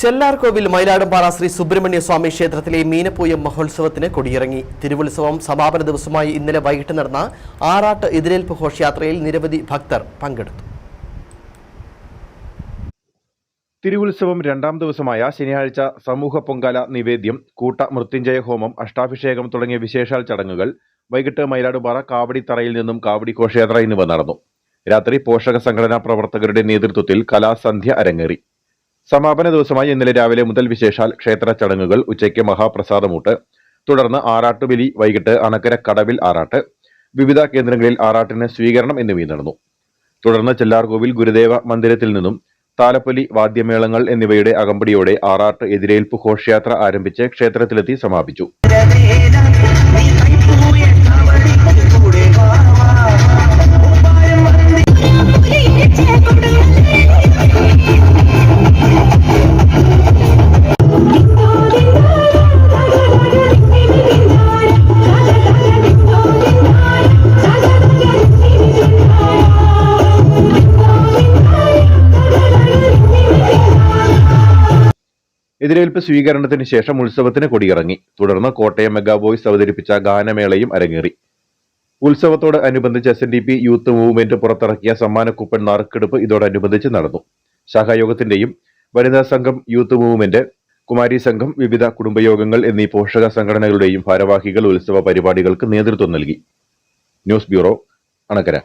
ചെല്ലാർകോവിൽ മയിലാടുംപാറ ശ്രീ സുബ്രഹ്മണ്യ സ്വാമി ക്ഷേത്രത്തിലെ മീനപ്പൂയം മഹോത്സവത്തിന് കൊടിയിറങ്ങി. തിരുവുത്സവം സമാപന ദിവസമായി ഇന്നലെ വൈകിട്ട് നടന്ന ആറാട്ട് എതിരേൽപ്പ് ഘോഷയാത്രയിൽ നിരവധി ഭക്തർ പങ്കെടുത്തു. തിരുവുത്സവം രണ്ടാം ദിവസമായ ശനിയാഴ്ച സമൂഹ പൊങ്കാല നിവേദ്യം, കൂട്ട മൃത്യുഞ്ജയ ഹോമം, അഷ്ടാഭിഷേകം തുടങ്ങിയ വിശേഷാൽ ചടങ്ങുകൾ വൈകിട്ട് മയിലാടുംപാറ കാവടിത്തറയിൽ നിന്നും കാവടി ഘോഷയാത്ര എന്നിവ നടന്നു. രാത്രി പോഷക സംഘടനാ പ്രവർത്തകരുടെ നേതൃത്വത്തിൽ കലാസന്ധ്യ അരങ്ങേറി. സമാപന ദിവസമായി ഇന്നലെ രാവിലെ മുതൽ വിശേഷാൽ ക്ഷേത്ര ചടങ്ങുകൾ, ഉച്ചയ്ക്ക് മഹാപ്രസാദമൂട്ട്, തുടർന്ന് ആറാട്ടുബലി, വൈകിട്ട് അണക്കര കടവിൽ ആറാട്ട്, വിവിധ കേന്ദ്രങ്ങളിൽ ആറാട്ടിന് സ്വീകരണം എന്നിവയും നടന്നു. തുടർന്ന് ചെല്ലാർകോവിൽ ഗുരുദേവ മന്ദിരത്തിൽ നിന്നും താലപ്പൊലി, വാദ്യമേളങ്ങൾ എന്നിവയുടെ അകമ്പടിയോടെ ആറാട്ട് എതിരേൽപ്പ് ഘോഷയാത്ര ആരംഭിച്ച് ക്ഷേത്രത്തിലെത്തി സമാപിച്ചു. എതിരേൽപ്പ് സ്വീകരണത്തിന് ശേഷം ഉത്സവത്തിന് കൊടിയിറങ്ങി. തുടർന്ന് കോട്ടയം മെഗാ വോയ്സ് അവതരിപ്പിച്ച ഗാനമേളയും അരങ്ങേറി. ഉത്സവത്തോട് അനുബന്ധിച്ച് SNDP യൂത്ത് മൂവ്മെന്റ് പുറത്തിറക്കിയ സമ്മാന കൂപ്പൺ നറുക്കെടുപ്പ് ഇതോടനുബന്ധിച്ച് നടന്നു. ശാഖായോഗത്തിന്റെയും വനിതാ സംഘം, യൂത്ത് മൂവ്മെന്റ്, കുമാരി സംഘം, വിവിധ കുടുംബയോഗങ്ങൾ എന്നീ പോഷക സംഘടനകളുടെയും ഭാരവാഹികൾ ഉത്സവ പരിപാടികൾക്ക് നേതൃത്വം നൽകി. News bureau, Anakkara.